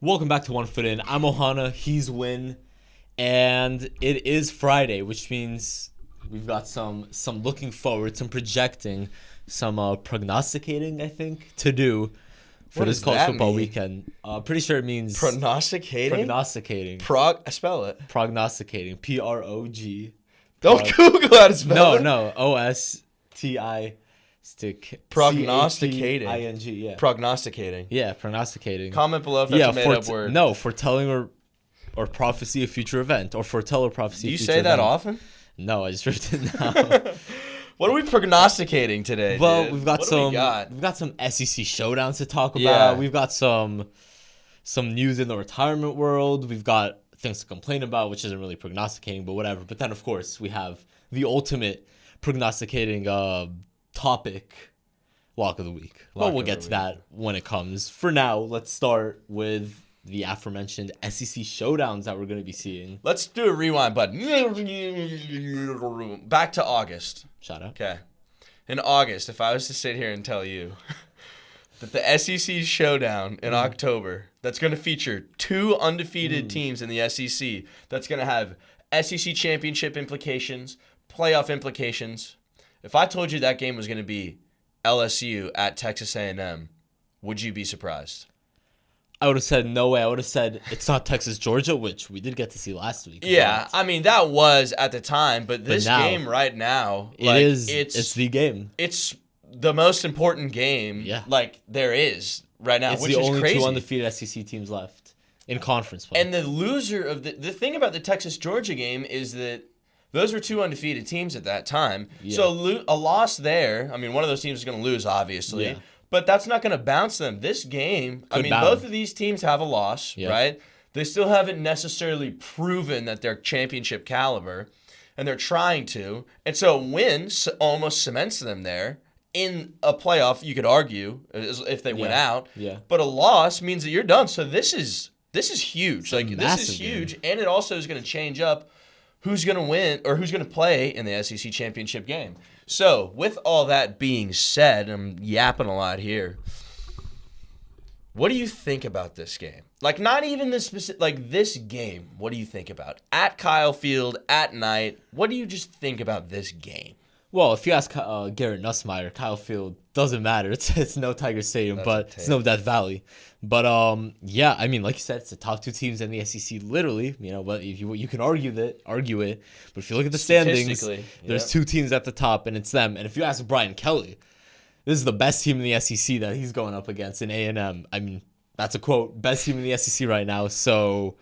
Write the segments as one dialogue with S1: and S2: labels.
S1: Welcome back to One Foot In. I'm Ohana, he's Winn, and it is Friday, which means we've got some looking forward, some projecting, some prognosticating, I think, to do for
S2: What
S1: this
S2: does
S1: college
S2: that
S1: football
S2: mean?
S1: weekend. Pretty sure it means
S2: Prognosticating?
S1: prognosticating.
S2: Spell it.
S1: Prognosticating. P-R-O-G.
S2: Don't Google how to spell it.
S1: No. O-S-T-I stick.
S2: Prognosticating.
S1: C-A-T-I-N-G, yeah.
S2: Prognosticating.
S1: Yeah, prognosticating.
S2: Comment below if that's a made-up word.
S1: No, foretelling or prophecy a future event, or foretell or prophecy
S2: Do
S1: a
S2: you
S1: future
S2: say that
S1: event.
S2: often?
S1: No, I just ripped it now.
S2: What are we prognosticating today,
S1: Well,
S2: dude?
S1: we've got
S2: What do we got?
S1: we've got some SEC showdowns to talk about.
S2: Yeah.
S1: We've got some news in the retirement world. We've got things to complain about, which isn't really prognosticating, but whatever. But then, of course, we have the ultimate prognosticating topic, lock of the week. But we'll get to that when it comes. For now, let's start with the aforementioned SEC showdowns that we're going to be seeing.
S2: Let's do a rewind button. Back to August.
S1: Shout out.
S2: Okay. In August, if I was to sit here and tell you that the SEC showdown in October, that's going to feature two undefeated teams in the SEC, that's going to have SEC championship implications, playoff implications. If I told you that game was going to be LSU at Texas A&M, would you be surprised?
S1: I would have said no way. I would have said it's not Texas, Georgia, which we did get to see last week.
S2: Yeah, I mean, that was at the time, but this
S1: now,
S2: game right now,
S1: it's the game.
S2: It's the most important game there is right now,
S1: It's
S2: which
S1: the
S2: is
S1: only
S2: crazy.
S1: two undefeated SEC teams left in conference play.
S2: And the loser of the thing about the Texas-Georgia game is that those were two undefeated teams at that time.
S1: Yeah.
S2: So a loss there, I mean, one of those teams is going to lose, obviously.
S1: Yeah.
S2: But that's not going to bounce them. This game, both of these teams have a loss, right? They still haven't necessarily proven that they're championship caliber, and they're trying to. And so a win almost cements them there in a playoff, you could argue, if they win out.
S1: Yeah.
S2: But a loss means that you're done. So this is huge.
S1: It's a
S2: this is huge, and it also is going to change up who's going to win or who's going to play in the SEC championship game. So, with all that being said, I'm yapping a lot here. What do you think about this game? Like, not even this specific, like this game. What do you think about? At Kyle Field, at night, what do you just think about this game?
S1: Well, if you ask Garrett Nussmeier, Kyle Field doesn't matter. It's no Tiger Stadium, but it's no Death Valley. But yeah, I mean, like you said, it's the top two teams in the SEC, literally. You know, but if you can argue it. But if you look at the standings, there's two teams at the top, and it's them. And if you ask Brian Kelly, this is the best team in the SEC that he's going up against in A&M. I mean, that's a quote, best team in the SEC right now. So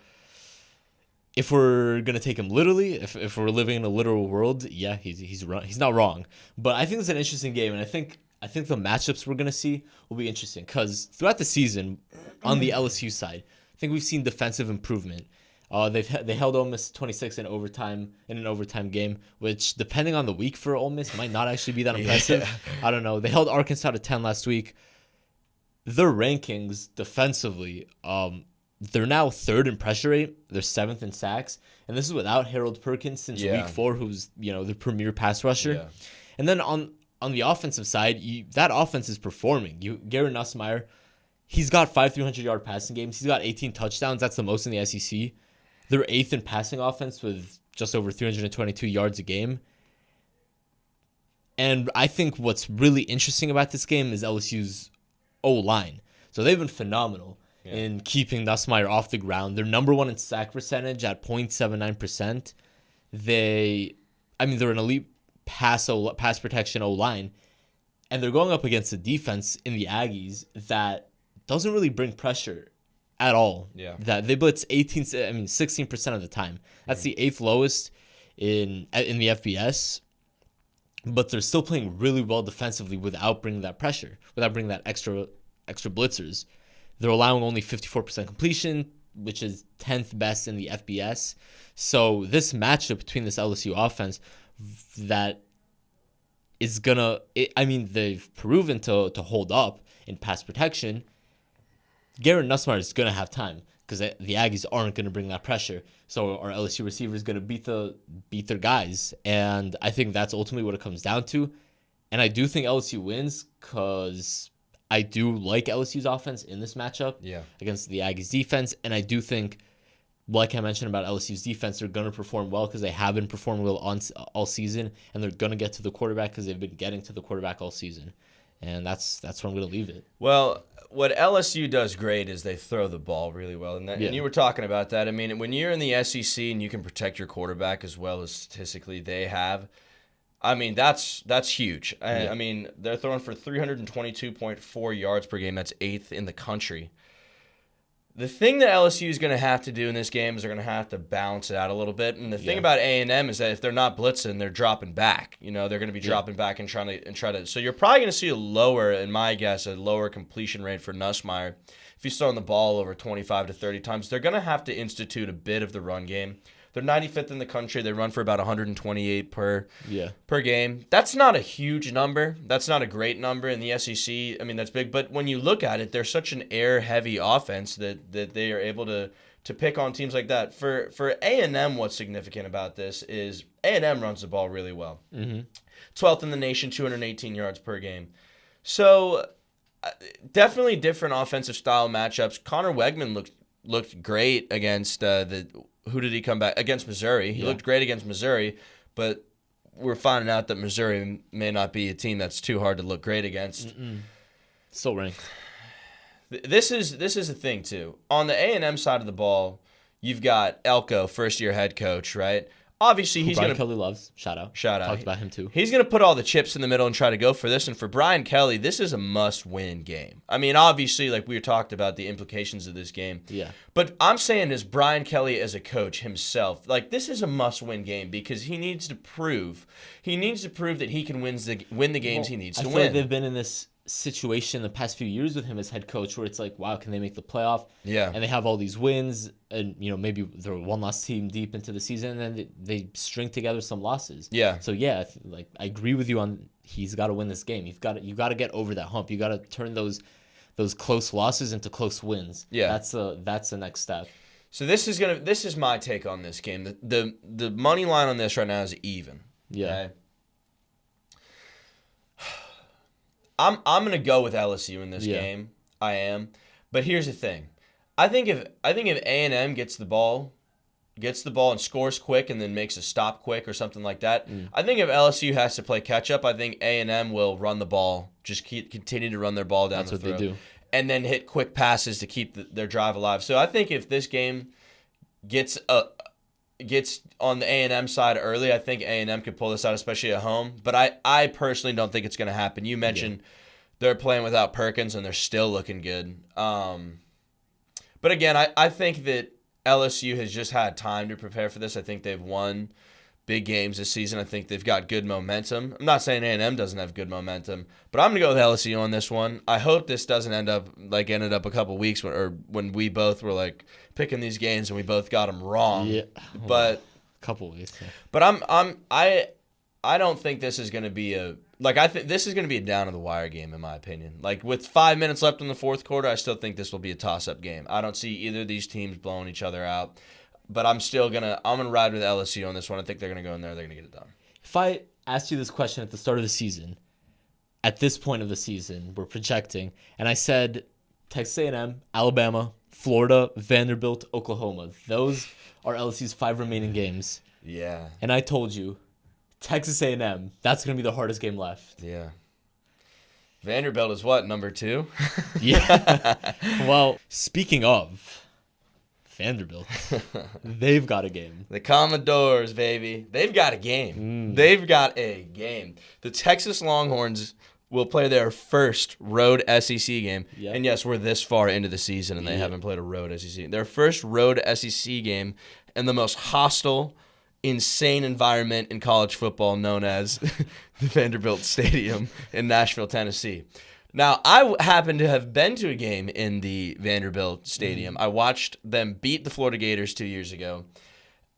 S1: if we're gonna take him literally, if we're living in a literal world, yeah, he's not wrong. But I think it's an interesting game, and I think the matchups we're gonna see will be interesting because throughout the season, on the LSU side, I think we've seen defensive improvement. They held Ole Miss 26 in an overtime game, which depending on the week for Ole Miss might not actually be that impressive. Yeah. I don't know. They held Arkansas to 10 last week. Their rankings defensively, they're now third in pressure rate. They're seventh in sacks, and this is without Harold Perkins since week 4, who's the premier pass rusher. Yeah. And then on the offensive side, that offense is performing. Garrett Nussmeier, he's got 5 300-yard passing games. He's got 18 touchdowns. That's the most in the SEC. They're 8th in passing offense with just over 322 yards a game. And I think what's really interesting about this game is LSU's O-line. So they've been phenomenal in keeping Nussmeier off the ground. They're number one in sack percentage at 0.79%. They're an elite pass protection O-line, and they're going up against a defense in the Aggies that doesn't really bring pressure at all. Yeah. That they blitz 16% of the time. That's the 8th lowest in the FBS. But they're still playing really well defensively without bringing that pressure, without bringing that extra blitzers. They're allowing only 54% completion, which is 10th best in the FBS. So this matchup between this LSU offense that is they've proven to hold up in pass protection. Garrett Nussmeier is going to have time because the Aggies aren't going to bring that pressure. So our LSU receiver is going to beat their guys. And I think that's ultimately what it comes down to. And I do think LSU wins because I do like LSU's offense in this matchup against the Aggies defense, and I do think, like I mentioned about LSU's defense, they're going to perform well because they have been performing well all season, and they're going to get to the quarterback because they've been getting to the quarterback all season. And that's where I'm going to leave it.
S2: Well, what LSU does great is they throw the ball really well. And you were talking about that. I mean, when you're in the SEC and you can protect your quarterback as well as statistically they have, I mean, that's huge. I mean, they're throwing for 322.4 yards per game. That's 8th in the country. The thing that LSU is going to have to do in this game is they're going to have to balance it out a little bit. And the thing about A&M is that if they're not blitzing, they're dropping back. You know, they're going to be dropping back and try to. So you're probably going to see a lower completion rate for Nussmeier. If he's throwing the ball over 25 to 30 times, they're going to have to institute a bit of the run game. They're 95th in the country. They run for about 128 per game. That's not a huge number. That's not a great number in the SEC. I mean, that's big. But when you look at it, they're such an air-heavy offense that they are able to pick on teams like that. For A&M, what's significant about this is A&M runs the ball really well. 12th in the nation, 218 yards per game. So definitely different offensive style matchups. Connor Wegman looked great against who did he come back? Against Missouri. He looked great against Missouri, but we're finding out that Missouri may not be a team that's too hard to look great against.
S1: Still ranked.
S2: This is the thing, too. On the A&M side of the ball, you've got Elko, first-year head coach, right? Obviously, he's going to...
S1: Brian Kelly loves. Shout out. Talked about him, too.
S2: He's going to put all the chips in the middle and try to go for this. And for Brian Kelly, this is a must-win game. I mean, obviously, like we talked about the implications of this game.
S1: Yeah.
S2: But I'm saying as Brian Kelly as a coach himself, like this is a must-win game because he needs to prove that he can win the games he needs to win.
S1: I feel like they've been in this situation the past few years with him as head coach where it's like, wow, can they make the playoff?
S2: Yeah.
S1: And they have all these wins and, you know, maybe they're one loss team deep into the season and then they string together some losses.
S2: Yeah.
S1: So, yeah, I agree with you on he's got to win this game. You got to get over that hump. You got to turn those close losses into close wins.
S2: Yeah.
S1: That's the next step.
S2: So this is my take on this game. The money line on this right now is even.
S1: Yeah.
S2: Okay? I'm gonna go with LSU in this game. I am, but here's the thing. I think if A&M gets the ball and scores quick and then makes a stop quick or something like that, I think if LSU has to play catch up, I think A&M will run the ball, just continue to run their ball down the throat. That's what they do, and then hit quick passes to keep their drive alive. So I think if this game gets on the A&M side early, I think A&M could pull this out, especially at home. But I personally don't think it's going to happen. You mentioned they're playing without Perkins, and they're still looking good. But again, I think that LSU has just had time to prepare for this. I think they've won big games this season. I think they've got good momentum. I'm not saying A&M doesn't have good momentum, but I'm going to go with LSU on this one. I hope this doesn't ended up a couple weeks when we both were like picking these games and we both got them wrong.
S1: Yeah,
S2: but
S1: a couple weeks. Yeah.
S2: But I don't think this is going to be I think this is going to be a down to the wire game in my opinion. Like with 5 minutes left in the fourth quarter, I still think this will be a toss-up game. I don't see either of these teams blowing each other out. But I'm gonna ride with LSU on this one. I think they're gonna go in there. They're gonna get it done.
S1: If I asked you this question at the start of the season, at this point of the season, we're projecting, and I said Texas A&M, Alabama, Florida, Vanderbilt, Oklahoma. Those are LSU's 5 remaining games.
S2: Yeah.
S1: And I told you, Texas A&M. That's gonna be the hardest game left.
S2: Yeah. Vanderbilt is what, number 2?
S1: Yeah. Well, speaking of Vanderbilt, they've got a game.
S2: The Commodores, baby. They've got a game. They've got a game. The Texas Longhorns will play their first road SEC game. Yep. And yes, we're this far into the season and they haven't played a road SEC. Their first road SEC game in the most hostile, insane environment in college football known as the Vanderbilt Stadium in Nashville, Tennessee. Now, I happen to have been to a game in the Vanderbilt Stadium. I watched them beat the Florida Gators 2 years ago.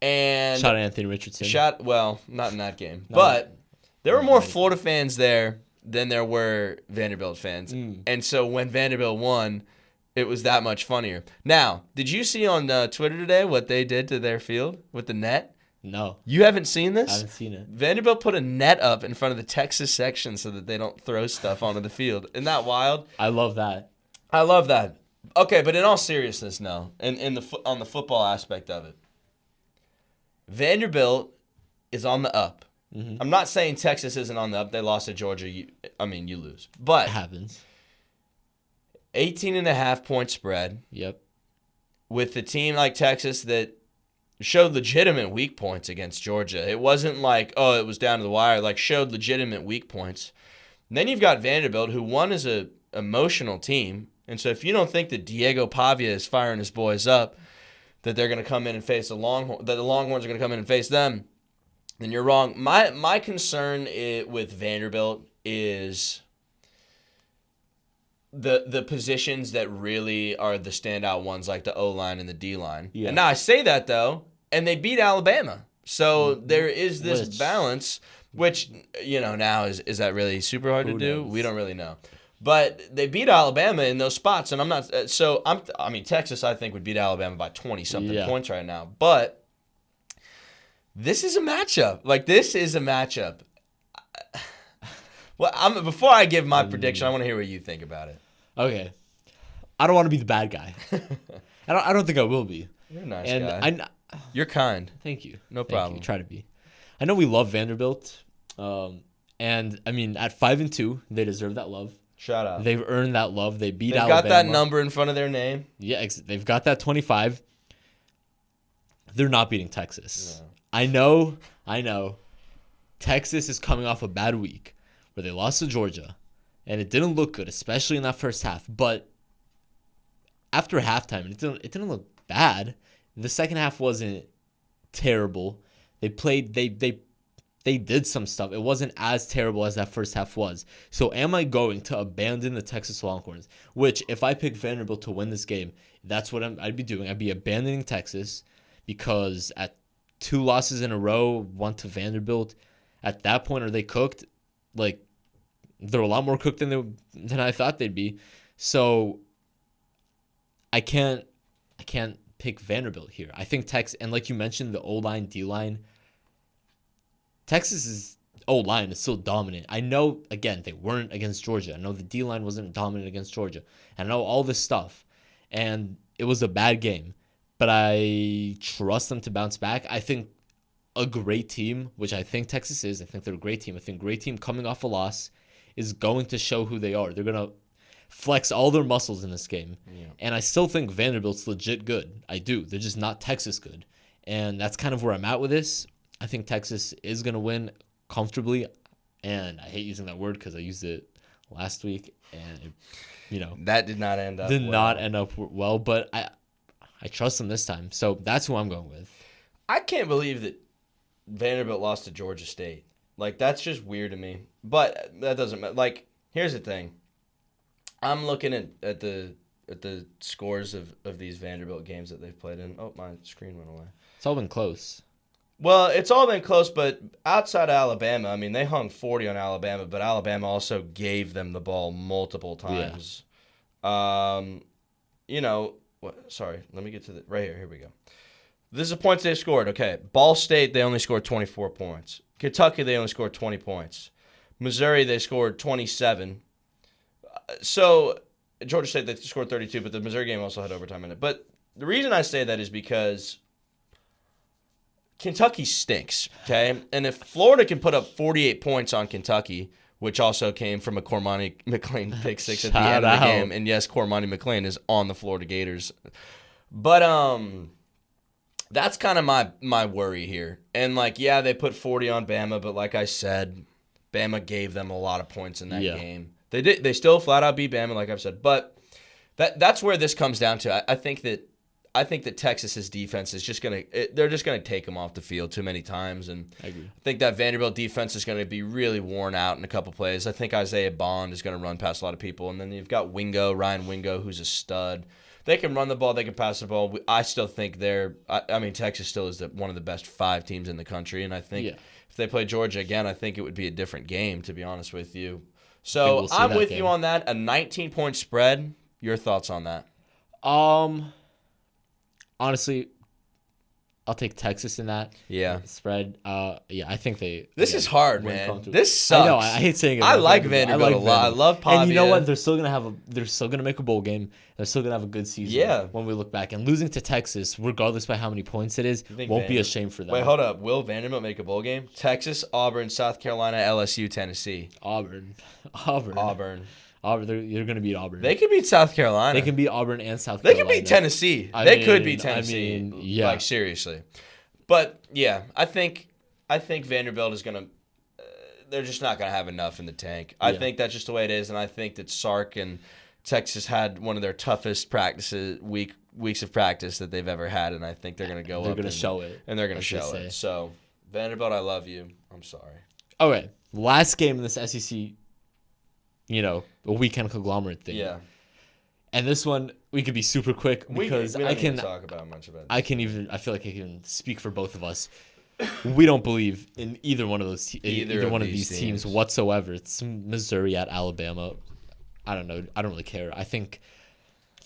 S2: And
S1: shout out Anthony Richardson.
S2: Well, not in that game. But there were more Florida fans there than there were Vanderbilt fans. And so when Vanderbilt won, it was that much funnier. Now, did you see on Twitter today what they did to their field with the net?
S1: No.
S2: You haven't seen this?
S1: I haven't seen it.
S2: Vanderbilt put a net up in front of the Texas section so that they don't throw stuff onto the field. Isn't that wild?
S1: I love that.
S2: I love that. Okay, but in all seriousness, no. On the football aspect of it, Vanderbilt is on the up. Mm-hmm. I'm not saying Texas isn't on the up. They lost to Georgia. You lose. But
S1: it happens.
S2: 18.5 point spread.
S1: Yep.
S2: With the team like Texas that showed legitimate weak points against Georgia. It wasn't like, oh, it was down to the wire. Like, showed legitimate weak points. And then you've got Vanderbilt, who won as a emotional team. And so if you don't think that Diego Pavia is firing his boys up, that they're going to come in and face that the Longhorns are going to come in and face them, then you're wrong. My concern with Vanderbilt is the positions that really are the standout ones, like the O-line and the D-line. Yeah. And now I say that, though, and they beat Alabama. So there is this balance, which, now is that really super hard to do? We don't really know. But they beat Alabama in those spots, and I'm not. So Texas, I think, would beat Alabama by 20-something points right now. But this is a matchup. Well, before I give my prediction, I want to hear what you think about it.
S1: Okay, I don't want to be the bad guy. I don't think I will be.
S2: You're a nice guy. You're kind.
S1: Thank you.
S2: No problem.
S1: Try to be. I know we love Vanderbilt, and at 5-2, they deserve that love.
S2: Shout out.
S1: They've earned that love. They beat Alabama.
S2: They've got that number in front of their name.
S1: Yeah, they've got that 25. They're not beating Texas. No. I know. Texas is coming off a bad week where they lost to Georgia, and it didn't look good, especially in that first half. But after halftime, it didn't look bad. The second half wasn't terrible. They played. They did some stuff. It wasn't as terrible as that first half was. So am I going to abandon the Texas Longhorns? Which, if I pick Vanderbilt to win this game, that's what I'd be doing. I'd be abandoning Texas because at 2 losses in a row, 1 to Vanderbilt, at that point, are they cooked? Like, they're a lot more cooked than I thought they'd be. So I can't pick Vanderbilt here. I think Texas, and like you mentioned, the O-line, D-line, Texas's O-line is still dominant. I know, again, they weren't against Georgia. I know the D-line wasn't dominant against Georgia. I know all this stuff. And it was a bad game. But I trust them to bounce back. I think a great team, which I think Texas is, I think they're a great team. I think a great team coming off a loss is going to show who they are. They're going to flex all their muscles in this game. Yeah. And I still think Vanderbilt's legit good. I do. They're just not Texas good. And that's kind of where I'm at with this. I think Texas is going to win comfortably, and I hate using that word because I used it last week, and
S2: that did not end up
S1: not end up well. But I trust them this time, so that's who I'm going with.
S2: I can't believe that Vanderbilt lost to Georgia State. Like, that's just weird to me. But that doesn't matter. Like, here's the thing. I'm looking at the scores of these Vanderbilt games that they've played in. Oh, my screen went away.
S1: It's all been close.
S2: Well, it's all been close, but outside of Alabama, they hung 40 on Alabama, but Alabama also gave them the ball multiple times. Yeah. Sorry, let me get to right here. Here we go. This is the points they scored. Okay, Ball State, they only scored 24 points. Kentucky, they only scored 20 points. Missouri, they scored 27. So, Georgia State, they scored 32, but the Missouri game also had overtime in it. But the reason I say that is because Kentucky stinks, okay? And if Florida can put up 48 points on Kentucky, which also came from a Cormani McLean pick six at the end of the game, and yes, Cormani McLean is on the Florida Gators. But that's kind of my worry here. And, they put 40 on Bama, but like I said, Bama gave them a lot of points in that game. They still flat out beat Bama, like I've said. But that's where this comes down to. I think that Texas's defense is they're just gonna take them off the field too many times, and I agree. I think that Vanderbilt defense is gonna be really worn out in a couple plays. I think Isaiah Bond is gonna run past a lot of people, and then you've got Ryan Wingo, who's a stud. They can run the ball, they can pass the ball. I still think Texas still is one of the best 5 teams in the country, and I think if they play Georgia again, I think it would be a different game, to be honest with you. So I'm with you on that. A 19-point spread. Your thoughts on that?
S1: Honestly, I'll take Texas in that.
S2: Yeah.
S1: Spread. Yeah, I think they.
S2: This is hard,
S1: win
S2: man.
S1: comfortably.
S2: This sucks.
S1: I know. I hate saying it.
S2: I like Vanderbilt a lot. I love Pavia.
S1: And you know what? They're still gonna make a bowl game. They're still gonna have a good season.
S2: Yeah.
S1: When we look back and losing to Texas, regardless by how many points it is, won't be a shame for them.
S2: Wait, hold up. Will Vanderbilt make a bowl game? Texas, Auburn, South Carolina, LSU, Tennessee.
S1: Auburn. You're gonna beat Auburn.
S2: They could beat South Carolina.
S1: They can beat Auburn and South
S2: They
S1: Carolina.
S2: could beat Tennessee. They could beat Tennessee.
S1: Yeah.
S2: Like, seriously. But, yeah, I think Vanderbilt is going to they're just not going to have enough in the tank. I think that's just the way it is, and I think that Sark and Texas had one of their toughest weeks of practice that they've ever had, and I think they're going to go up.
S1: They're going to show it.
S2: And they're going to show it. So, Vanderbilt, I love you. I'm sorry.
S1: Okay, last game in this SEC, a weekend conglomerate thing.
S2: Yeah.
S1: And this one, we could be super quick because
S2: we don't need to talk about much about this.
S1: I feel like I can speak for both of us. We don't believe in either one of those either one of these teams whatsoever. It's Missouri at Alabama. I don't know. I don't really care. I think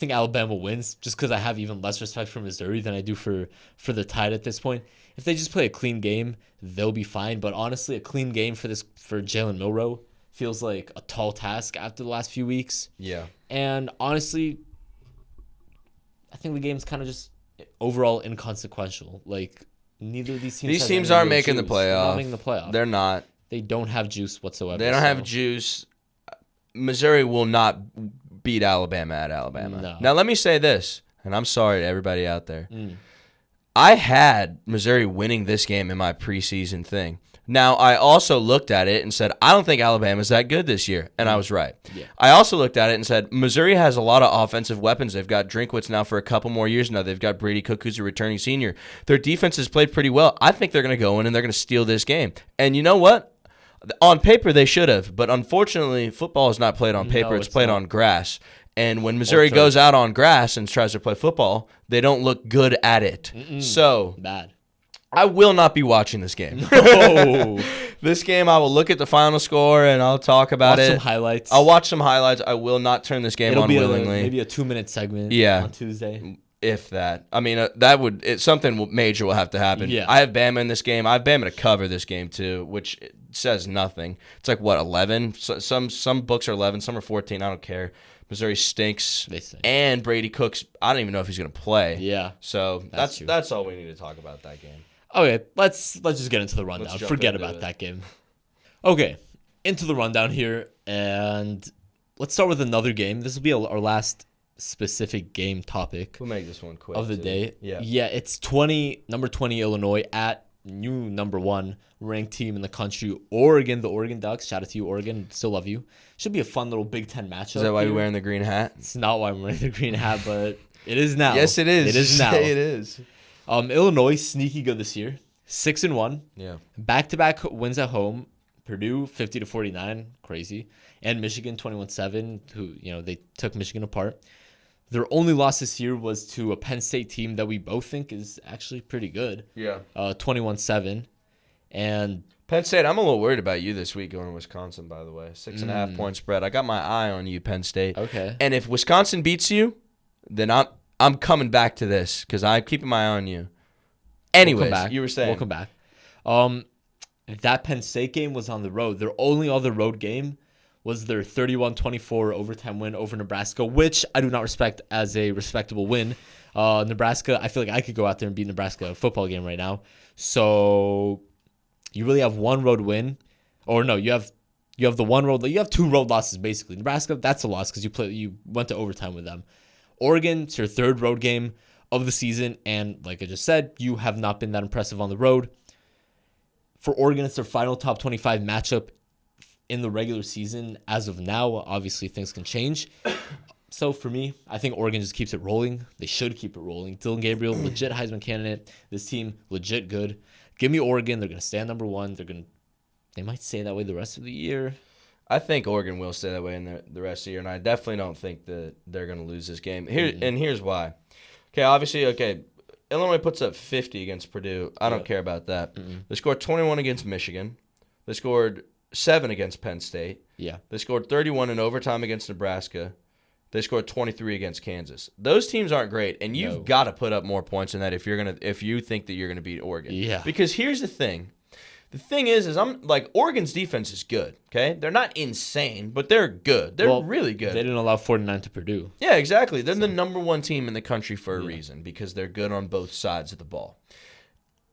S1: Alabama wins just because I have even less respect for Missouri than I do for the Tide at this point. If they just play a clean game, they'll be fine. But honestly, a clean game for Jalen Milroe feels like a tall task after the last few weeks.
S2: Yeah.
S1: And honestly, I think the game's kind of just overall inconsequential. Like, neither of these teams.
S2: These teams aren't making the playoff.
S1: They're not making the playoff.
S2: They're not.
S1: They don't have juice whatsoever.
S2: They don't have juice. Missouri will not beat Alabama at Alabama.
S1: No.
S2: Now, let me say this, and I'm sorry to everybody out there. I had Missouri winning this game in my preseason thing. Now, I also looked at it and said, I don't think Alabama's that good this year, and I was right.
S1: Yeah.
S2: I also looked at it and said, Missouri has a lot of offensive weapons. They've got Drinkwitz now for a couple more years now. They've got Brady Cook, who's a returning senior. Their defense has played pretty well. I think they're going to go in and they're going to steal this game. And you know what? On paper, they should have, but unfortunately, football is not played on paper.
S1: No,
S2: it's played on grass. And when Missouri
S1: Also,
S2: goes out on grass and tries to play football, they don't look good at it. So
S1: bad.
S2: I will not be watching this game.
S1: No.
S2: This game, I will look at the final score and I'll talk about
S1: Watch
S2: it.
S1: some highlights.
S2: I'll watch some highlights. I will not turn this game on willingly.
S1: Maybe a 2-minute segment on Tuesday.
S2: If that. I mean, something major will have to happen.
S1: Yeah.
S2: I have Bama in this game. I have Bama to cover this game too, which says nothing. It's like, what, 11? Some books are 11, some are 14. I don't care. Missouri stinks.
S1: They stink.
S2: And Brady Cook's, I don't even know if he's going to play.
S1: Yeah.
S2: So
S1: That's true.
S2: that's all we need to talk about that game.
S1: Okay, let's just get into the rundown. Forget about that game. Okay, into the rundown here, and let's start with another game. This will be our last specific game topic.
S2: We'll make this one quick
S1: of the
S2: too.
S1: day.
S2: Yeah,
S1: it's number 20 Illinois at new number 1 ranked team in the country, Oregon. The Oregon Ducks. Shout out to you, Oregon. Still love you. Should be a fun little Big Ten matchup.
S2: Is that why you're wearing the green hat?
S1: It's not why I'm wearing the green hat, but it is now.
S2: Yes, it is.
S1: It is now.
S2: It is.
S1: Illinois sneaky good this year. 6-1.
S2: Yeah.
S1: Back-to-back wins at home. Purdue 50-49, crazy, and Michigan 21-7. Who they took Michigan apart. Their only loss this year was to a Penn State team that we both think is actually pretty good.
S2: Yeah.
S1: 21-7, and
S2: Penn State. I'm a little worried about you this week going to Wisconsin. By the way, 6.5 point spread. I got my eye on you, Penn State.
S1: Okay.
S2: And if Wisconsin beats you, then I'm coming back to this because I'm keeping my eye on you. Anyways, you were saying.
S1: We'll come back. That Penn State game was on the road. Their only other road game was their 31-24 overtime win over Nebraska, which I do not respect as a respectable win. Nebraska, I feel like I could go out there and beat Nebraska a football game right now. So you really have one road win. Or no, you have the one road. You have 2 road losses basically. Nebraska, that's a loss because you went to overtime with them. Oregon, it's your 3rd road game of the season, and like I just said, you have not been that impressive on the road. For Oregon, it's their final top 25 matchup in the regular season as of now. Obviously, things can change. So for me, I think Oregon just keeps it rolling. They should keep it rolling. Dylan Gabriel, legit Heisman candidate. This team, legit good. Give me Oregon. They're going to stand number 1. They might stay that way the rest of the year.
S2: I think Oregon will stay that way in the rest of the year, and I definitely don't think that they're going to lose this game. And here's why. Okay, Illinois puts up 50 against Purdue. I don't care about that. They scored 21 against Michigan. They scored 7 against Penn State.
S1: Yeah.
S2: They scored 31 in overtime against Nebraska. They scored 23 against Kansas. Those teams aren't great, and you've got to put up more points than that if you think that you're gonna beat Oregon.
S1: Yeah.
S2: Because here's the thing. The thing is I'm like Oregon's defense is good. Okay, they're not insane, but they're good. They're really good.
S1: They didn't allow 49 to Purdue.
S2: Yeah, exactly. They're the number one team in the country for a reason because they're good on both sides of the ball.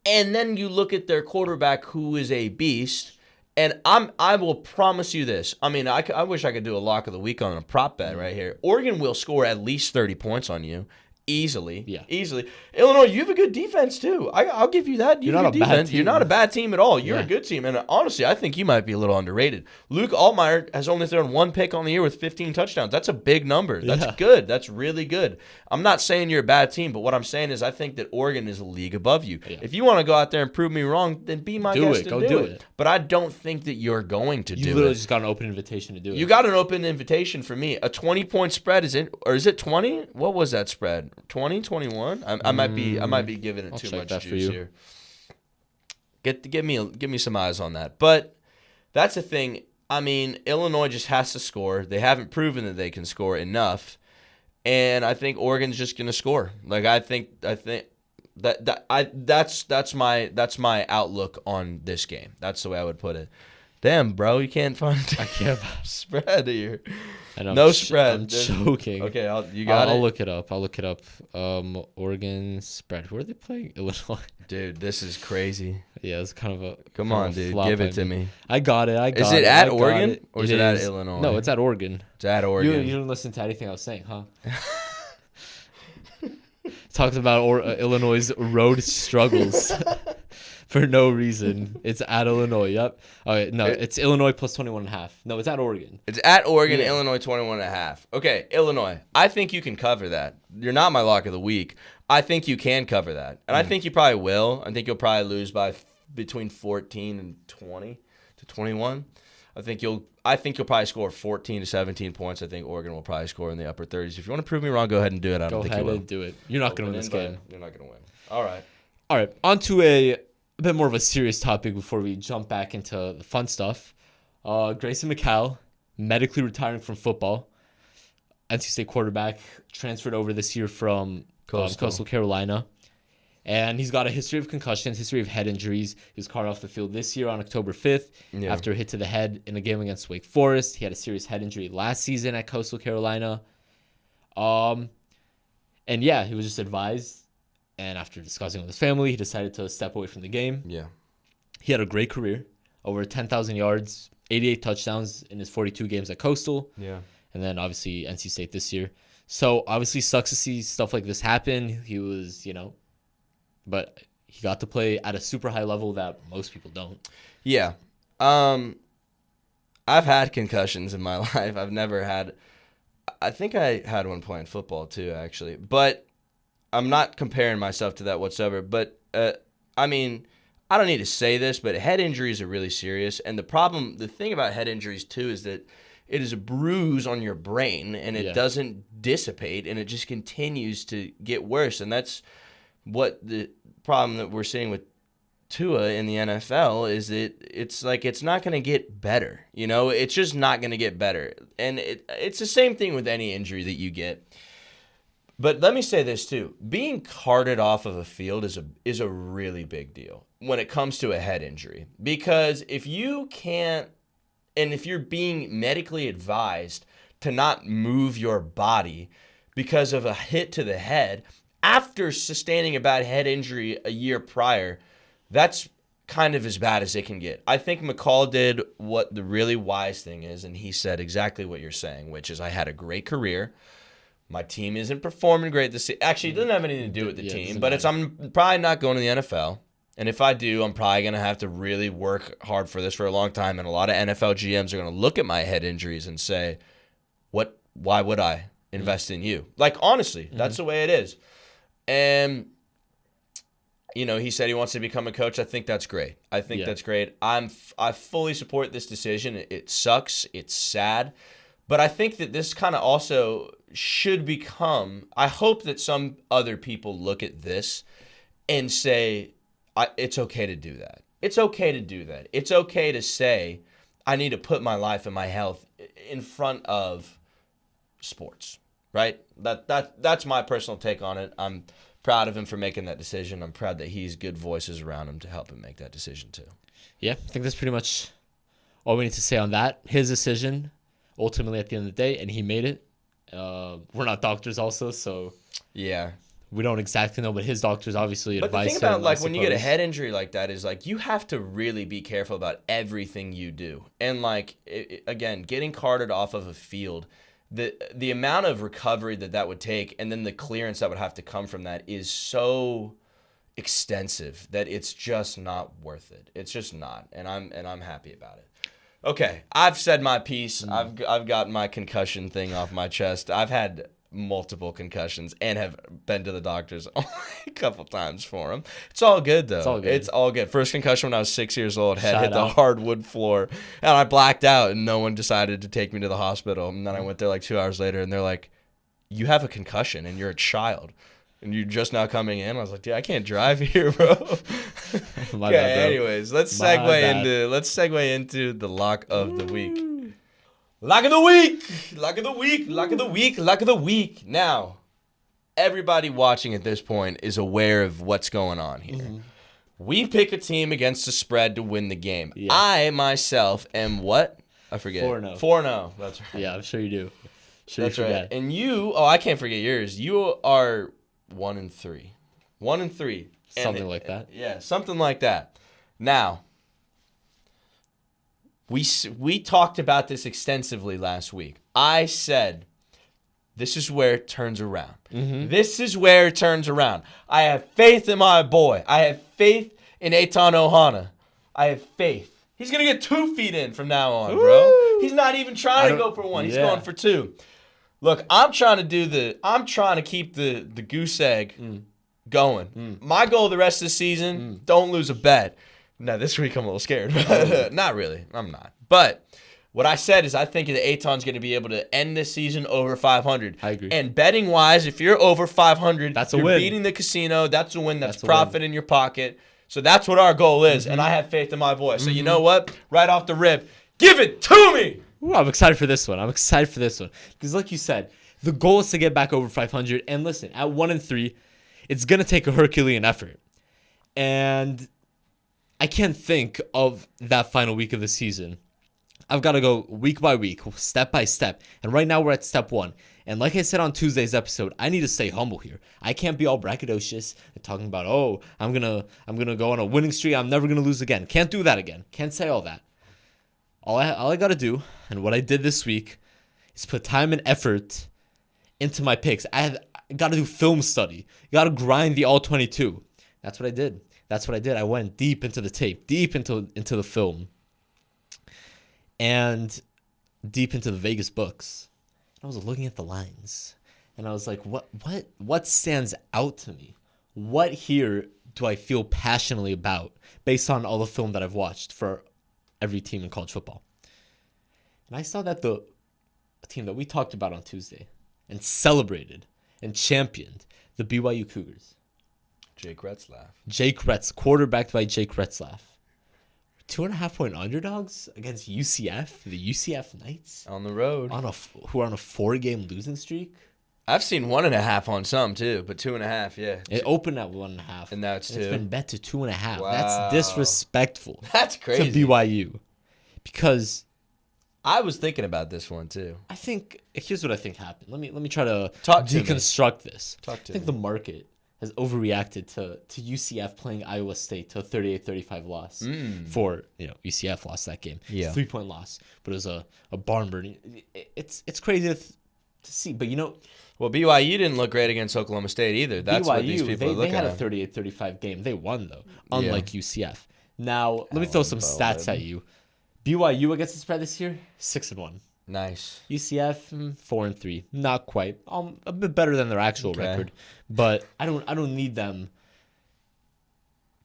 S2: And then you look at their quarterback, who is a beast. And I will promise you this. I mean, I wish I could do a lock of the week on a prop bet right here. Oregon will score at least 30 points on you. Easily. Yeah. Easily. Illinois, you have a good defense, too. I'll give you that.
S1: You're not a bad team.
S2: You're not a bad team at all. You're a good team. And honestly, I think you might be a little underrated. Luke Altmaier has only thrown one pick on the year with 15 touchdowns. That's a big number. That's good. That's really good. I'm not saying you're a bad team, but what I'm saying is I think that Oregon is a league above you. Yeah. If you want to go out there and prove me wrong, then be my guest and do it. But I don't think that you're going to do it.
S1: You literally just got an open invitation to do it.
S2: You got an open invitation for me. A 20-point spread is it 20? What was that spread? 20, 21? I might be giving it too much juice here. Give me some eyes on that. But that's the thing. I mean, Illinois just has to score. They haven't proven that they can score enough, and I think Oregon's just going to score. Like I think that's my outlook on this game. That's the way I would put it. Damn, bro, you can't find a spread here. No spread.
S1: I'm choking.
S2: Okay,
S1: I'll look it up. Oregon spread. Who are they playing? Illinois.
S2: Dude, this is crazy.
S1: Yeah, it's kind of a.
S2: Come on, dude, give it to me.
S1: I got it.
S2: Is it at Oregon or is it at Illinois?
S1: No, it's at Oregon.
S2: It's at Oregon.
S1: You didn't listen to anything I was saying, huh? Talks about Illinois' road struggles. For no reason. It's at Illinois. Yep. Okay, no, it's Illinois plus 21.5. No, it's at Oregon.
S2: It's at Oregon, Illinois 21.5. Okay, Illinois. I think you can cover that. You're not my lock of the week. I think you can cover that. And I think you probably will. I think you'll probably lose by between 14 and 20 to 21. I think you'll probably score 14 to 17 points. I think Oregon will probably score in the upper 30s. If you want to prove me wrong, go ahead and do it. I don't think you will.
S1: Go ahead and do it. You're not going to win this game.
S2: You're not going to win. All
S1: right. On to a bit more of a serious topic before we jump back into the fun stuff. Grayson McCall, medically retiring from football. NC State quarterback, transferred over this year from Coastal Carolina. And he's got a history of concussions, history of head injuries. He was carted off the field this year on October 5th after a hit to the head in a game against Wake Forest. He had a serious head injury last season at Coastal Carolina. And yeah, he was just advised. And after discussing with his family, he decided to step away from the game.
S2: Yeah.
S1: He had a great career. Over 10,000 yards, 88 touchdowns in his 42 games at Coastal.
S2: Yeah.
S1: And then obviously NC State this year. So obviously sucks to see stuff like this happen. He was, but he got to play at a super high level that most people don't.
S2: Yeah. I've had concussions in my life. I think I had one playing football too, actually. But I'm not comparing myself to that whatsoever. But, I mean, I don't need to say this, but head injuries are really serious. And the thing about head injuries too is that it is a bruise on your brain and it doesn't dissipate and it just continues to get worse. And that's what the problem that we're seeing with Tua in the NFL is that it's like it's not going to get better. It's just not going to get better. And it's the same thing with any injury that you get. But let me say this too. Being carted off of a field is a really big deal when it comes to a head injury. Because if you can't, and if you're being medically advised to not move your body because of a hit to the head after sustaining a bad head injury a year prior, that's kind of as bad as it can get. I think McCall did what the really wise thing is, and he said exactly what you're saying, which is I had a great career. My team isn't performing great this season. Actually, it doesn't have anything to do with the team, but I'm probably not going to the NFL. And if I do, I'm probably going to have to really work hard for this for a long time. And a lot of NFL GMs are going to look at my head injuries and say, why would I invest in you? Like, honestly, that's the way it is. And, he said he wants to become a coach. I think that's great. That's great. I fully support this decision. It sucks. It's sad. But I think that this kind of also should become, I hope that some other people look at this and say, it's okay to do that. It's okay to do that. It's okay to say, I need to put my life and my health in front of sports. right? That's my personal take on it. I'm proud of him for making that decision. I'm proud that he's good voices around him to help him make that decision too.
S1: Yeah, I think that's pretty much all we need to say on that. His decision, ultimately at the end of the day, and he made it. We're not doctors also, so
S2: yeah,
S1: we don't exactly know, but his doctors obviously
S2: advise him. But the thing
S1: him,
S2: about, like, when you get a head injury like that is, like, you have to really be careful about everything you do. And, like, again, getting carted off of a field, the amount of recovery that would take and then the clearance that would have to come from that is so extensive that it's just not worth it. It's just not. And I'm happy about it. Okay, I've said my piece. I've gotten my concussion thing off my chest. I've had multiple concussions and have been to the doctors a couple times for them. It's all good, though. It's all good. First concussion when I was 6 years old. Head hit the hardwood floor, and I blacked out, and no one decided to take me to the hospital. And then I went there like 2 hours later, and they're like, "You have a concussion, and you're a child. And you're just now coming in." I was like, "Dude, I can't drive here, bro." Anyways, let's segue into the lock of the week. Lock of the week. Now, everybody watching at this point is aware of what's going on here. Mm-hmm. We pick a team against the spread to win the game. Yeah. I myself am what? I forget.
S1: 4-0.
S2: 4-0. That's right.
S1: Yeah, I'm sure you do.
S2: That's right. And you, I can't forget yours. You are 1-3. 1-3.
S1: Something like that.
S2: Yeah, something like that. Now, we talked about this extensively last week. I said, this is where it turns around. Mm-hmm. This is where it turns around. I have faith in my boy. I have faith in Eitan Ohana. I have faith. He's going to get 2 feet in from now on, bro. Ooh. He's not even trying to go for 1. He's going for 2. Look, I'm trying to keep the goose egg going. My goal the rest of the season, don't lose a bet. Now, this week I'm a little scared. Not really. I'm not. But what I said is I think that Eitan's going to be able to end this season over 500.
S1: I agree.
S2: And betting-wise, if you're over 500,
S1: you're win.
S2: Beating the casino. That's a win. That's profit in your pocket. So that's what our goal is, and I have faith in my boy. So you know what? Right off the rip, give it to me!
S1: Ooh, I'm excited for this one. Because like you said, the goal is to get back over 500. And listen, at 1-3, it's going to take a Herculean effort. And I can't think of that final week of the season. I've got to go week by week, step by step. And right now we're at step 1. And like I said on Tuesday's episode, I need to stay humble here. I can't be all braggadocious and talking about, I'm gonna go on a winning streak. I'm never gonna lose again. Can't do that again. Can't say all that. All I got to do, and what I did this week, is put time and effort into my picks. I got to do film study. You got to grind the all-22. That's what I did. I went deep into the tape, deep into the film, and deep into the Vegas books. I was looking at the lines, and I was like, what stands out to me? What here do I feel passionately about based on all the film that I've watched for every team in college football? And I saw that the team that we talked about on Tuesday and celebrated and championed, the BYU Cougars.
S2: Jake Retzlaff,
S1: quarterbacked by Jake Retzlaff. 2.5-point underdogs against UCF, the UCF Knights.
S2: On the road.
S1: Who are on a 4-game losing streak.
S2: I've seen 1.5 on some too, but 2.5, yeah.
S1: It opened at 1.5.
S2: And now it's 2.
S1: It's been bet to 2.5.
S2: Wow.
S1: That's disrespectful.
S2: That's crazy.
S1: To BYU. Because
S2: I was thinking about this one too.
S1: I think, here's what I think happened. Let me try to deconstruct this. I think the market has overreacted to UCF playing Iowa State to a 38-35 loss. For, UCF lost that game.
S2: Yeah.
S1: 3-point loss. But it was a barn burning. It's crazy to see. But,
S2: well, BYU didn't look great against Oklahoma State either. That's what these people are looking at.
S1: They had a 38-35 game. They won, though, unlike UCF. Now, let me throw some stats at you. BYU against the spread this year, 6-1.
S2: Nice.
S1: UCF 4-3, not quite. A bit better than their actual record, but I don't need them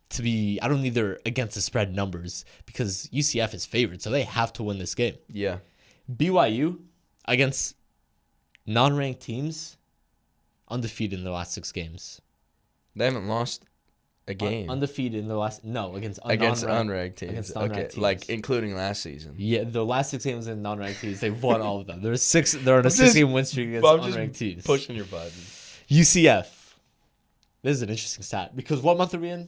S1: to be. I don't need their against the spread numbers because UCF is favored, so they have to win this game.
S2: Yeah.
S1: BYU against non-ranked teams, undefeated in the last 6 games.
S2: They haven't lost A game.
S1: Undefeated in the last against
S2: unranked teams.
S1: Against non-ranked teams.
S2: Like including last season.
S1: Yeah, the last 6 games in non-ranked teams, they've won all of them. They're on a 6-game win streak against unranked teams.
S2: Pushing your buttons.
S1: UCF. This is an interesting stat because what month are we in?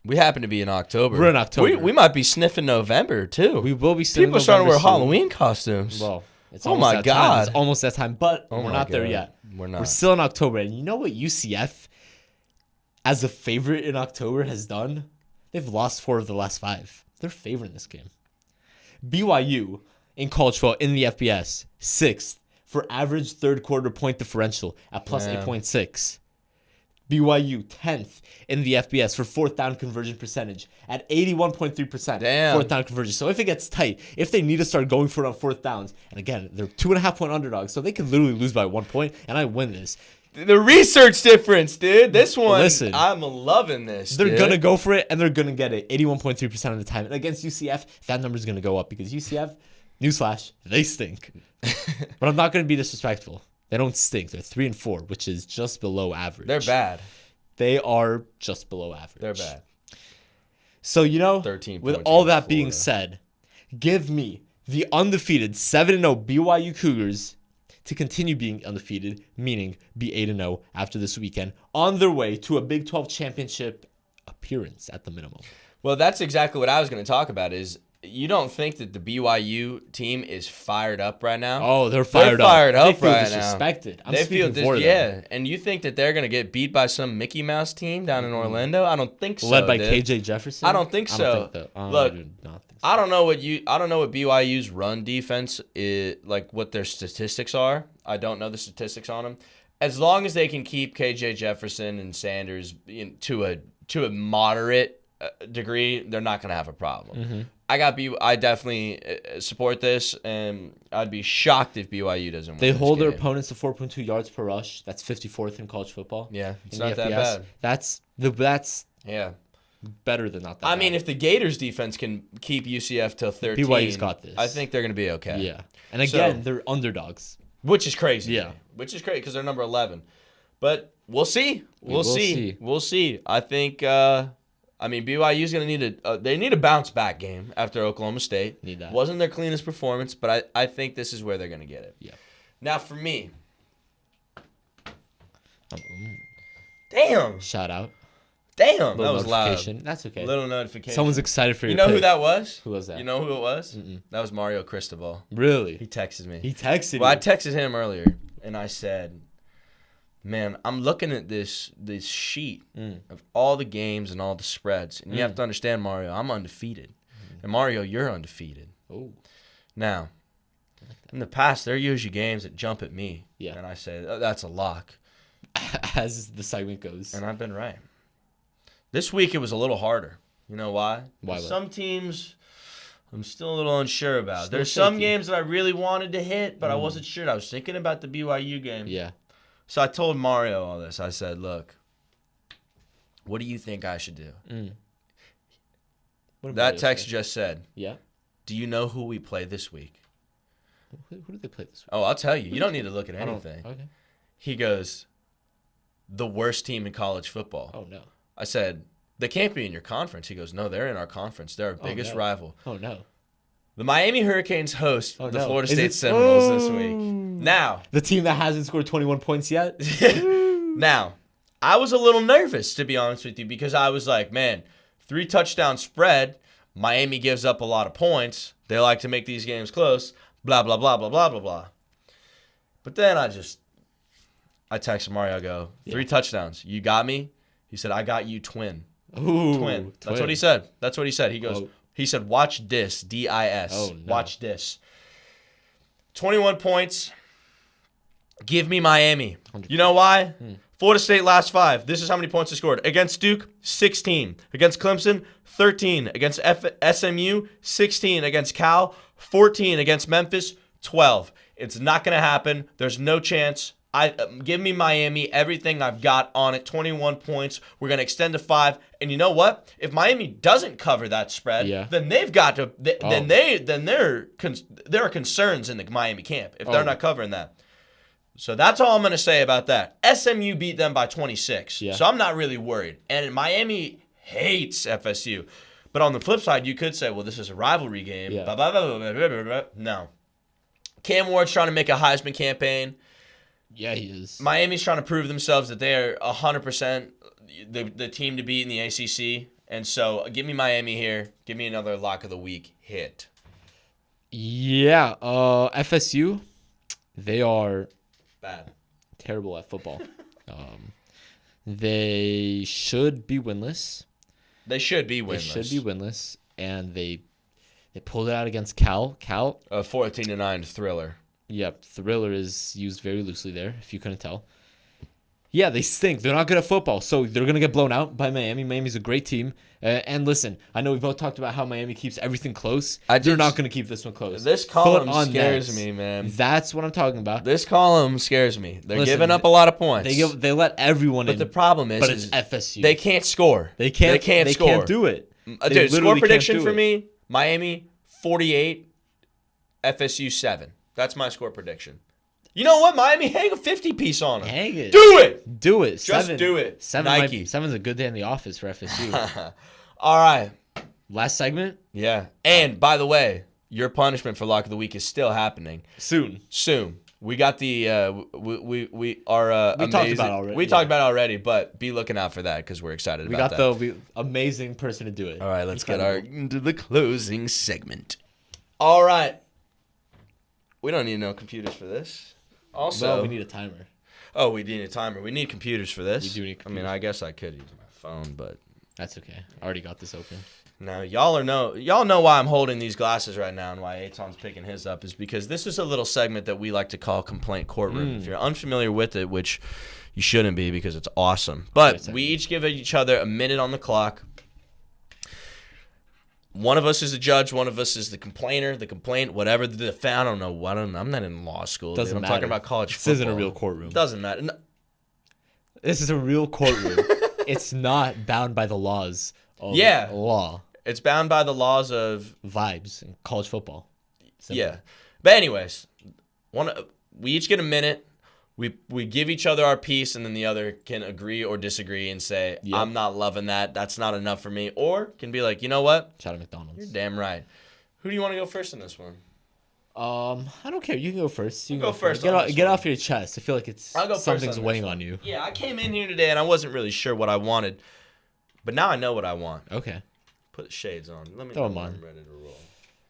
S2: We happen to be in October.
S1: We're in October.
S2: We might be sniffing November too.
S1: We will be sniffing
S2: People are starting to wear
S1: November soon.
S2: Halloween costumes.
S1: Well, it's
S2: Oh my
S1: almost that time.
S2: God.
S1: It's almost that time, but
S2: Oh
S1: we're
S2: my
S1: not there
S2: God.
S1: yet.
S2: We're not.
S1: We're still in October, and you know what UCF, as a favorite in October, has done? They've lost 4 of the last 5. They're favored in this game. BYU in college football in the FBS 6th for average third quarter point differential at plus 8.6. BYU 10th in the FBS for fourth down conversion percentage at 81.3%.
S2: Damn.
S1: Fourth down conversion. So if it gets tight, if they need to start going for it on fourth downs, and again, they're 2.5 point underdogs, so they can literally lose by 1 point, and I win this.
S2: The research difference, dude. This one,
S1: Listen,
S2: I'm loving this.
S1: They're
S2: dude.
S1: going to go for it, and they're going to get it 81.3% of the time. And against UCF, that number is going to go up because UCF, newsflash, they stink. But I'm not going to be disrespectful. They don't stink. They're 3-4, which is just below average.
S2: They're bad.
S1: They are just below average.
S2: They're bad.
S1: So,
S2: 13
S1: with
S2: points
S1: all
S2: against
S1: that being
S2: Florida.
S1: said, give me the undefeated 7-0 BYU Cougars to continue being undefeated, meaning be 8-0 after this weekend, on their way to a Big 12 championship appearance at the minimum.
S2: Well, that's exactly what I was going to talk about. Is you don't think that the BYU team is fired up right now?
S1: Oh, they're fired up.
S2: They
S1: feel
S2: feel
S1: disrespected. I'm
S2: they
S1: speaking
S2: feel
S1: for them.
S2: yeah, and you think that they're going to get beat by some Mickey Mouse team down in Orlando? I don't think so.
S1: Led by
S2: dude.
S1: KJ Jefferson?
S2: I don't think so. Look,
S1: I do not think so.
S2: I don't know what BYU's run defense is, like what their statistics are. I don't know the statistics on them. As long as they can keep KJ Jefferson and Sanders to a moderate degree, they're not going to have a problem.
S1: Mm-hmm.
S2: I definitely support this, and I'd be shocked if BYU doesn't win.
S1: They
S2: this
S1: hold their
S2: game.
S1: opponents to 4.2 yards per rush. That's 54th in college football.
S2: Yeah, it's
S1: in
S2: not
S1: the
S2: that
S1: FBS.
S2: bad.
S1: That's
S2: Yeah.
S1: better than not that
S2: I
S1: bad.
S2: mean, if the Gators defense can keep UCF till 13,
S1: BYU's got this.
S2: I think they're going to be okay.
S1: Yeah. And again,
S2: So-
S1: they're underdogs.
S2: Which is crazy.
S1: Yeah.
S2: Which is crazy because they're number 11. But we'll see.
S1: will see.
S2: We'll see. I think, BYU's going to they need a bounce back game after Oklahoma State.
S1: Need that.
S2: Wasn't their cleanest performance, but I think this is where they're going to get it.
S1: Yeah.
S2: Now, for me. Damn.
S1: Shout out.
S2: Damn. That
S1: Little
S2: was loud.
S1: notification. That's okay.
S2: Little notification.
S1: Someone's excited for
S2: You
S1: your
S2: know who
S1: pick.
S2: that was?
S1: Who was that?
S2: You know who it was?
S1: Mm-mm.
S2: That was Mario Cristobal.
S1: Really?
S2: He texted me.
S1: He texted
S2: Well, I
S1: you.
S2: texted him earlier, and I said, "Man, I'm looking at this sheet of all the games and all the spreads, and you have to understand, Mario, I'm undefeated, and Mario, you're undefeated.
S1: Oh.
S2: Now, in the past, there are usually games that jump at me,
S1: Yeah.
S2: and I say that's a lock,
S1: As the segment goes.
S2: and I've been right. This week it was a little harder. You know why?
S1: Why?
S2: Some teams." I'm still a little unsure about.
S1: Still
S2: There's some
S1: shaky.
S2: games that I really wanted to hit, but I wasn't sure. I was thinking about the BYU game.
S1: Yeah.
S2: So I told Mario all this. I said, look, what do you think I should do?
S1: What did
S2: That
S1: Mario
S2: text
S1: say?
S2: just said,
S1: Yeah.
S2: do you know who we play this week?
S1: Who did they play this week?
S2: Oh, I'll tell you. You don't need to look at
S1: I don't-
S2: anything.
S1: Okay.
S2: He goes, the worst team in college football.
S1: Oh, no.
S2: I said, they can't be in your conference. He goes, no, they're in our conference. They're our biggest
S1: no.
S2: rival.
S1: Oh, no.
S2: The Miami Hurricanes host
S1: Oh,
S2: the
S1: no.
S2: Florida
S1: Is
S2: State
S1: it-
S2: Seminoles this
S1: Oh.
S2: week. Now,
S1: The team that hasn't scored 21 points yet?
S2: Now, I was a little nervous, to be honest with you, because I was like, man, 3 touchdown spread. Miami gives up a lot of points. They like to make these games close. Blah, blah, blah, blah, blah, blah, blah. But then I texted Mario, I go, 3 touchdowns. You got me? He said, I got you twin.
S1: Ooh.
S2: Twin. That's what he said. That's what he said. He goes,
S1: Oh.
S2: he said, watch this, D-I-S.
S1: Oh, no.
S2: Watch this. 21 points. Give me Miami. You know why? Florida State last 5. This is how many points they scored. Against Duke, 16. Against Clemson, 13. Against SMU, 16. Against Cal, 14. Against Memphis, 12. It's not going to happen. There's no chance. Give me Miami, everything I've got on it, 21 points. We're going to extend to 5. And you know what? If Miami doesn't cover that spread, then they've got to then there are concerns in the Miami camp if they're not covering that. So that's all I'm going to say about that. SMU beat them by 26.
S1: Yeah.
S2: So I'm not really worried. And Miami hates FSU. But on the flip side, you could say, well, this is a rivalry game.
S1: Yeah.
S2: Blah, blah, blah, blah, blah, blah, blah. No. Cam Ward's trying to make a Heisman campaign.
S1: Yeah, he is.
S2: Miami's trying to prove themselves that they are 100% the team to beat in the ACC. And so give me Miami here. Give me another lock of the week hit.
S1: Yeah, FSU, they are
S2: Bad.
S1: terrible at football. They should be winless.
S2: They should be winless.
S1: They should be winless, and they pulled it out against Cal. Cal,
S2: A 14-9 thriller.
S1: yep, thriller is used very loosely there, if you couldn't tell. Yeah, they stink. They're not good at football, so they're going to get blown out by Miami. Miami's a great team. And listen, I know we both talked about how Miami keeps everything close. They're not going to keep this one close.
S2: This column scares me, man.
S1: That's what I'm talking about.
S2: This column scares me. They're giving up a lot of points.
S1: They let everyone in.
S2: But the problem is,
S1: but it's FSU.
S2: They can't score.
S1: They can't score. They can't do it.
S2: Dude, score prediction for me, Miami 48, FSU 7. That's my score prediction. You know what? Miami, hang a 50 piece on them.
S1: Hang it.
S2: Do it.
S1: Do it.
S2: Just do it. Nike.
S1: Seven's a good day in the office for FSU.
S2: All right.
S1: Last segment?
S2: Yeah. And by the way, your punishment for lock of the week is still happening.
S1: Soon.
S2: We got the we
S1: talked about it already.
S2: We talked about it already, but be looking out for that because we're excited about that.
S1: We got the amazing person to do it.
S2: All right, let's get into the closing segment. All right. We don't need no computers for this. Also,
S1: well, we need a timer.
S2: Oh, we need a timer. We need computers for this.
S1: We do need computers.
S2: I mean, I guess I could use my phone, but
S1: that's okay. I already got this open.
S2: Now, y'all know why I'm holding these glasses right now and why Eitan's picking his up is because this is a little segment that we like to call Complaint Courtroom. If you're unfamiliar with it, which you shouldn't be because it's awesome. But we each give each other a minute on the clock. One of us is the judge. One of us is the complainer, the complaint, whatever. I don't know. I'm not in law school.
S1: Doesn't matter.
S2: I'm talking about college football.
S1: This isn't a real courtroom.
S2: Doesn't matter. No.
S1: This is a real courtroom. It's not bound by the laws of law.
S2: It's bound by the laws of
S1: vibes in college football. Simple.
S2: Yeah. But anyways, we each get a minute. We give each other our piece, and then the other can agree or disagree and say, I'm not loving that. That's not enough for me. Or can be like, you know what?
S1: Shout out McDonald's.
S2: You're damn right. Who do you want to go first in this one?
S1: I don't care. You can go first. You can
S2: go first.
S1: Get off your chest. I feel like something's weighing on you.
S2: Yeah, I came in here today, and I wasn't really sure what I wanted. But now I know what I want.
S1: Okay.
S2: Put the shades on. Let me
S1: throw
S2: know
S1: them on.
S2: I'm ready to roll.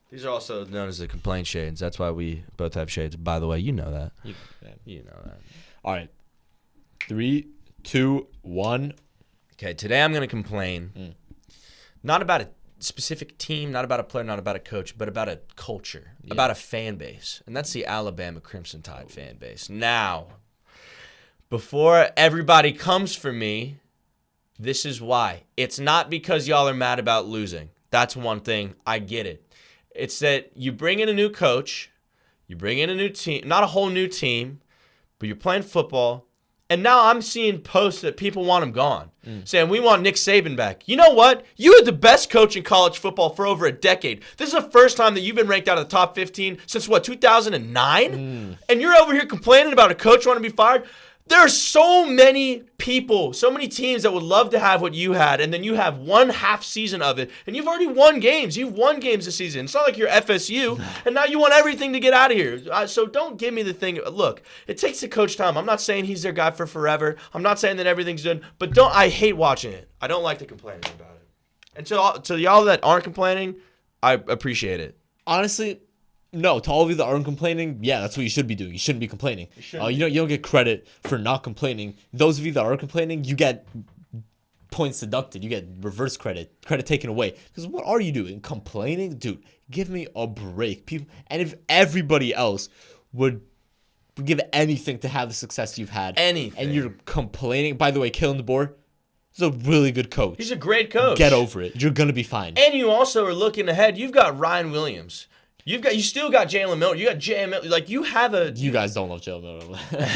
S2: These are also known as the complaint shades. That's why we both have shades. By the way, you know that. You know that.
S1: All right. 3, 2, 1.
S2: Okay, today I'm going to complain. Not about a specific team, not about a player, not about a coach, but about a culture, about a fan base. And that's the Alabama Crimson Tide fan base. Now, before everybody comes for me, this is why. It's not because y'all are mad about losing. That's one thing. I get it. It's that you bring in a new coach, you bring in a new team, not a whole new team, but you're playing football. And now I'm seeing posts that people want him gone, saying we want Nick Saban back. You know what? You are the best coach in college football for over a decade. This is the first time that you've been ranked out of the top 15 since, 2009? And you're over here complaining about a coach wanting to be fired? There are so many people, so many teams that would love to have what you had, and then you have one half season of it, and you've already won games. You've won games this season. It's not like you're FSU, and now you want everything to get out of here. So don't give me the thing. Look, it takes the coach time. I'm not saying he's their guy for forever. I'm not saying that everything's good, but I hate watching it. I don't like the complaining about it. And to y'all that aren't complaining, I appreciate it.
S1: Honestly, no, to all of you that aren't complaining, yeah, that's what you should be doing. You shouldn't be complaining. You don't get credit for not complaining. Those of you that are complaining, you get points deducted. You get reverse credit taken away. Because what are you doing? Complaining? Dude, give me a break. People, and if everybody else would give anything to have the success you've had.
S2: Anything.
S1: And you're complaining. By the way, Kalen DeBoer is a really good coach.
S2: He's a great coach.
S1: Get over it. You're going to be fine.
S2: And you also are looking ahead. You've got Ryan Williams. You still got Jalen Miller. You got J.M. Miller. Like, you have a...
S1: You guys don't love Jalen Miller.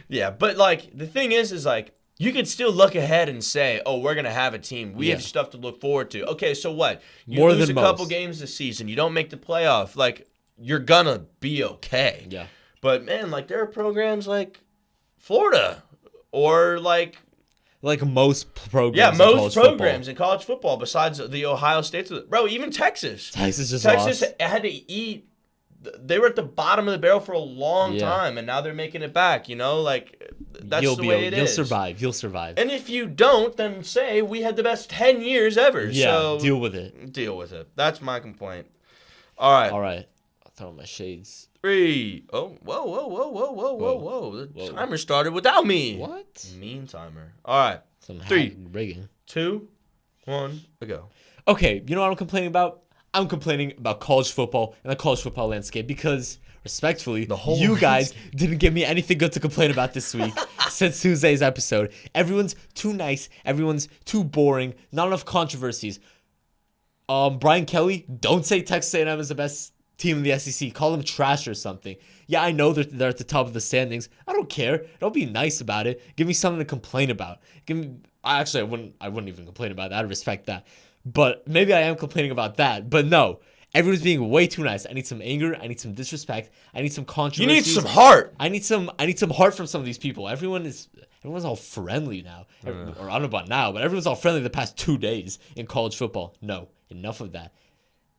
S2: Yeah, but, like, the thing is, like, you can still look ahead and say, oh, we're going to have a team. We have stuff to look forward to. Okay, so what? You lose a couple games this season. You don't make the playoff. Like, you're going to be okay.
S1: Yeah.
S2: But, man, like, there are programs like Florida or, like,
S1: like most programs.
S2: Yeah,
S1: in
S2: most
S1: college
S2: programs
S1: football.
S2: in college football, besides the Ohio States. Bro, even Texas.
S1: Texas just
S2: Texas
S1: lost.
S2: had to eat. They were at the bottom of the barrel for a long
S1: Yeah.
S2: time, and now they're making it back. You know, like that's
S1: You'll
S2: the
S1: be
S2: way
S1: able,
S2: it
S1: you'll
S2: is.
S1: survive. You'll survive.
S2: And if you don't, then say we had the best 10 years ever.
S1: Yeah,
S2: So
S1: deal with it.
S2: Deal with it. That's my complaint. All right.
S1: All right. I'll throw on my shades.
S2: 3. Oh, whoa. The
S1: Whoa.
S2: timer started without me.
S1: What?
S2: Mean timer. All right.
S1: Some
S2: 3,
S1: rigging.
S2: 2, 1, go.
S1: Okay, you know what I'm complaining about? I'm complaining about college football and the college football landscape because, respectfully, you guys didn't give me anything good to complain about this week since Tuesday's episode. Everyone's too nice. Everyone's too boring. Not enough controversies. Brian Kelly, don't say Texas A&M is the best team in the SEC. Call them trash or something. Yeah, I know they're at the top of the standings. I don't care. Don't be nice about it. Give me something to complain about. I wouldn't even complain about that. I respect that. But maybe I am complaining about that. But no, everyone's being way too nice. I need some anger. I need some disrespect. I need some controversy.
S2: You need some heart.
S1: I need some heart from some of these people. Everyone's all friendly now. Or I don't know about now, but everyone's all friendly the past 2 days in college football. No, enough of that.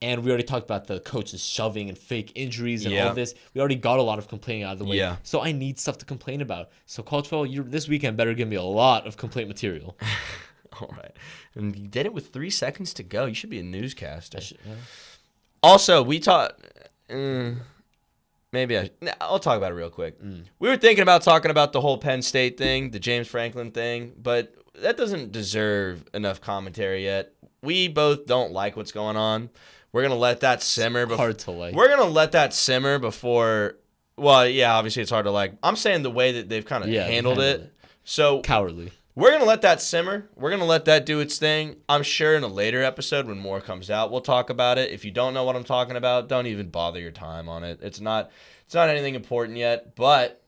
S1: And we already talked about the coaches shoving and fake injuries and all this. We already got a lot of complaining out of the way.
S2: Yeah.
S1: So I need stuff to complain about. So college football, this weekend better give me a lot of complaint material.
S2: All right. And you did it with 3 seconds to go. You should be a newscaster.
S1: Yeah.
S2: Also, we talked. I'll talk about it real quick. We were thinking about talking about the whole Penn State thing, the James Franklin thing, but that doesn't deserve enough commentary yet. We both don't like what's going on. We're gonna let that simmer.
S1: Hard to like.
S2: We're gonna let that simmer before. Well, yeah, obviously it's hard to like. I'm saying the way that they've kind of handled it. So
S1: cowardly.
S2: We're going to let that simmer. We're going to let that do its thing. I'm sure in a later episode when more comes out, we'll talk about it. If you don't know what I'm talking about, don't even bother your time on it. It's not anything important yet, but...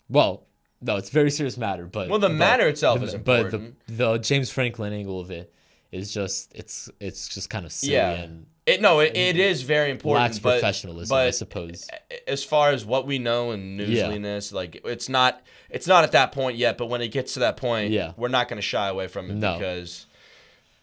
S1: Well, no, it's a very serious matter, but...
S2: Well, the matter itself is important.
S1: But the James Franklin angle of it is just... It's just kind of silly and...
S2: It is very important.
S1: Lacks professionalism, I suppose.
S2: As far as what we know and newsliness, like it's not at that point yet. But when it gets to that point, we're not going to shy away from it because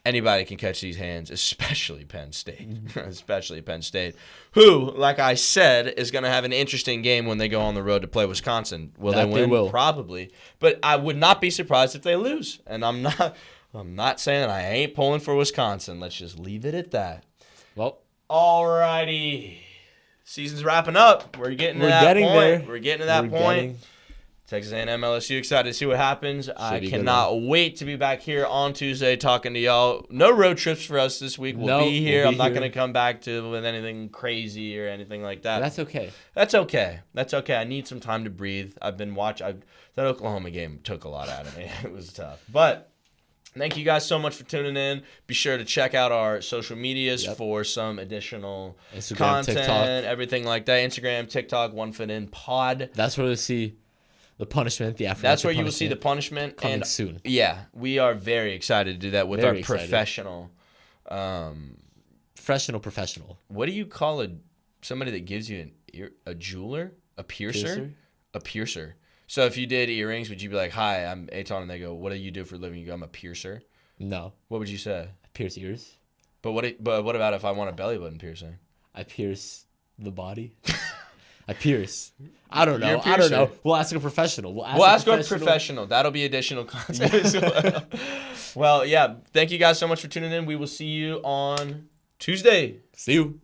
S2: anybody can catch these hands, especially Penn State, who, like I said, is going to have an interesting game when they go on the road to play Wisconsin. Will they win? They will. Probably, but I would not be surprised if they lose. And I'm not saying I ain't pulling for Wisconsin. Let's just leave it at that.
S1: Well,
S2: alrighty. Season's wrapping up. We're getting to that point. We're getting to that point. Texas A&M, LSU, excited to see what happens. I cannot wait to be back here on Tuesday talking to y'all. No road trips for us this week. We'll be here. I'm not going to come back with anything crazy or anything like that.
S1: That's okay.
S2: That's okay. I need some time to breathe. I've been watching. That Oklahoma game took a lot out of me. It was tough. But thank you guys so much for tuning in. Be sure to check out our social medias for some additional Instagram, content, TikTok, everything like that. Instagram, TikTok, One Foot In Pod.
S1: That's where you'll see the punishment, the aftermath.
S2: That's where you will see the punishment.
S1: Coming soon.
S2: Yeah, we are very excited to do that with our professional.
S1: Professional.
S2: What do you call somebody that gives you a jeweler? A piercer? A piercer. So if you did earrings, would you be like, "Hi, I'm Eitan," and they go, "What do you do for a living?" You go, "I'm a piercer."
S1: No.
S2: What would you say?
S1: I pierce ears.
S2: But what about if I want a belly button piercing?
S1: I pierce the body. I pierce. I don't know. We'll ask a professional. We'll ask a professional.
S2: That'll be additional content as well. Well, yeah. Thank you guys so much for tuning in. We will see you on Tuesday.
S1: See you.